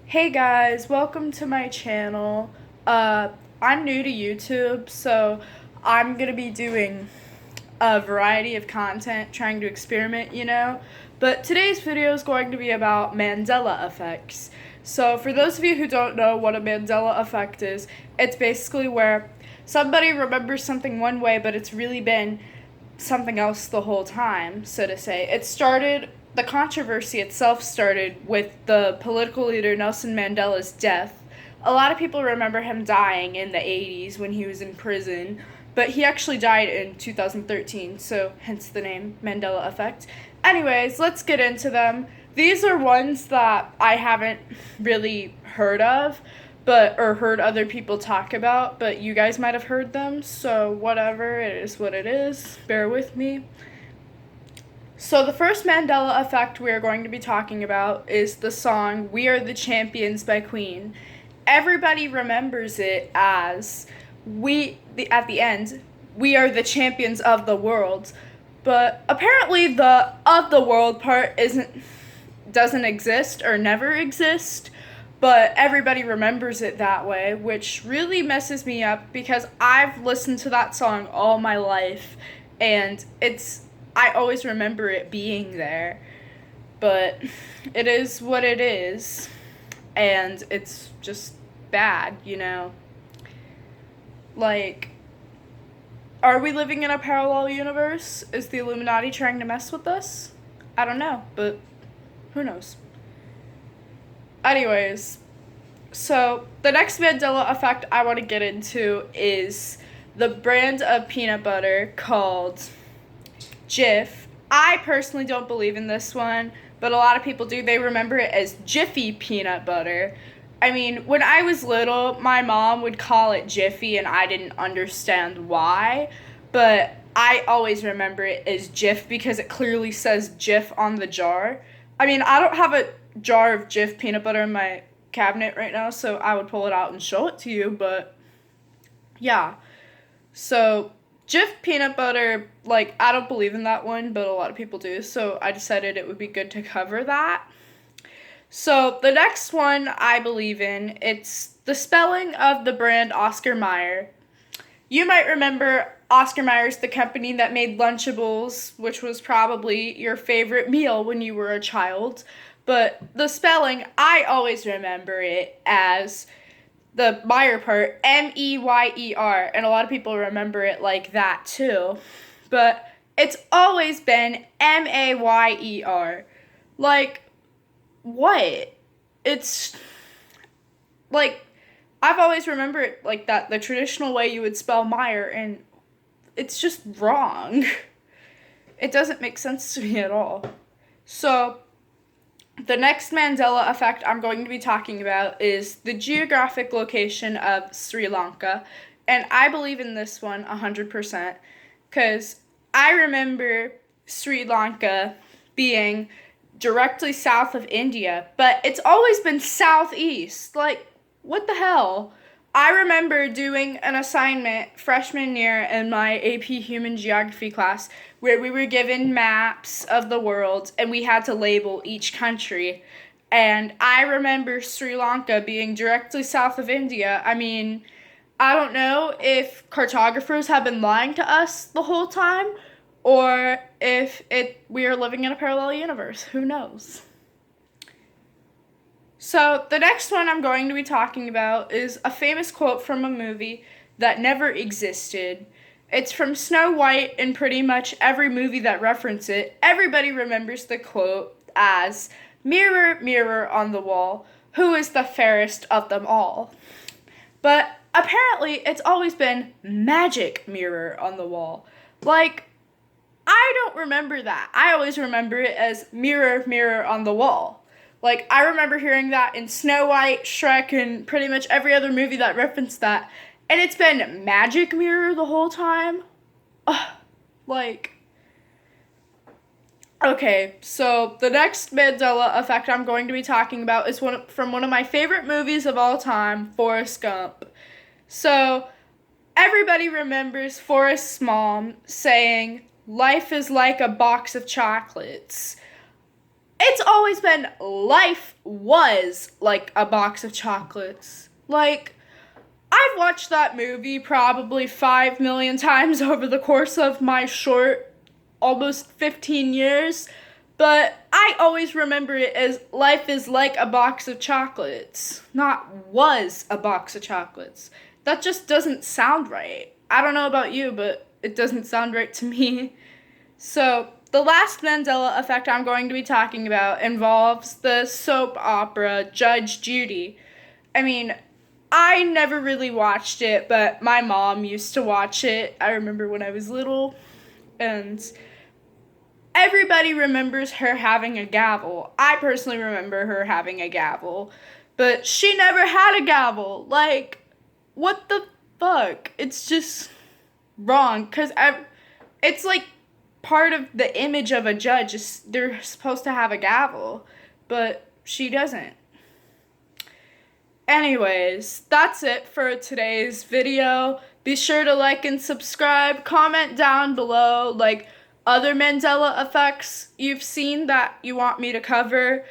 Hey guys, welcome to my channel. I'm new to YouTube, so I'm gonna be doing a variety of content, trying to experiment. But today's video is going to be about Mandela effects. So, for those of you who don't know what a Mandela effect is, it's basically where somebody remembers something one way, but it's really been something else the whole time, so to say. The controversy itself started with the political leader Nelson Mandela's death. A lot of people remember him dying in the 80s when he was in prison, but he actually died in 2013, so hence the name Mandela effect. Anyways, let's get into them. These are ones that I haven't really heard of, or heard other people talk about, but you guys might have heard them, so whatever, it is what it is. Bear with me. So the first Mandela effect we are going to be talking about is the song "We Are the Champions" by Queen. Everybody remembers it as at the end, "We are the champions of the world." But apparently the "of the world" part doesn't exist or never exist, but everybody remembers it that way, which really messes me up because I've listened to that song all my life and I always remember it being there. But it is what it is, and it's just bad. Like, are we living in a parallel universe? Is the Illuminati trying to mess with us? I don't know, but who knows? Anyways, so the next Mandela effect I want to get into is the brand of peanut butter called Jif. I personally don't believe in this one, but a lot of people do. They remember it as Jiffy peanut butter. I mean, when I was little, my mom would call it Jiffy, and I didn't understand why, but I always remember it as Jif because it clearly says Jif on the jar. I mean, I don't have a jar of Jif peanut butter in my cabinet right now, so I would pull it out and show it to you, but yeah. So, Jif peanut butter, like, I don't believe in that one, but a lot of people do, so I decided it would be good to cover that. So, the next one I believe in, it's the spelling of the brand Oscar Mayer. You might remember Oscar Mayer's the company that made Lunchables, which was probably your favorite meal when you were a child. But the spelling, I always remember it as the Meyer part, Meyer, and a lot of people remember it like that too. But it's always been Mayer. Like, what? It's like I've always remembered it like that, the traditional way you would spell Meyer, and it's just wrong. It doesn't make sense to me at all. So, the next Mandela effect I'm going to be talking about is the geographic location of Sri Lanka, and I believe in this one 100% because I remember Sri Lanka being directly south of India, but it's always been southeast. Like, what the hell? I remember doing an assignment freshman year in my AP Human Geography class where we were given maps of the world and we had to label each country. And I remember Sri Lanka being directly south of India. I mean, I don't know if cartographers have been lying to us the whole time or if we are living in a parallel universe. Who knows? So, the next one I'm going to be talking about is a famous quote from a movie that never existed. It's from Snow White, and pretty much every movie that references it, everybody remembers the quote as, "Mirror, mirror on the wall, who is the fairest of them all?" But apparently, it's always been "magic mirror on the wall." Like, I don't remember that. I always remember it as "mirror, mirror on the wall." Like, I remember hearing that in Snow White, Shrek, and pretty much every other movie that referenced that. And it's been magic mirror the whole time. Ugh, like, okay, so the next Mandela effect I'm going to be talking about is from one of my favorite movies of all time, Forrest Gump. So, everybody remembers Forrest's mom saying, "Life is like a box of chocolates." It's always been life was like a box of chocolates. Like, I've watched that movie probably 5 million times over the course of my short, almost 15 years, but I always remember it as life is like a box of chocolates, not was a box of chocolates. That just doesn't sound right. I don't know about you, but it doesn't sound right to me. So, the last Mandela effect I'm going to be talking about involves the soap opera Judge Judy. I mean, I never really watched it, but my mom used to watch it. I remember when I was little, and everybody remembers her having a gavel. I personally remember her having a gavel, but she never had a gavel. Like, what the fuck? It's just wrong, because it's like part of the image of a judge is they're supposed to have a gavel, but she doesn't. Anyways, that's it for today's video. Be sure to like and subscribe. Comment down below like other Mandela effects you've seen that you want me to cover.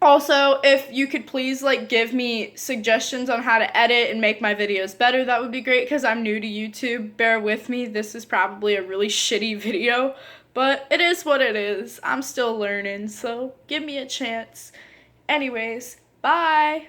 Also, if you could please like give me suggestions on how to edit and make my videos better, that would be great because I'm new to YouTube. Bear with me. This is probably a really shitty video, but it is what it is. I'm still learning, so give me a chance. Anyways, bye!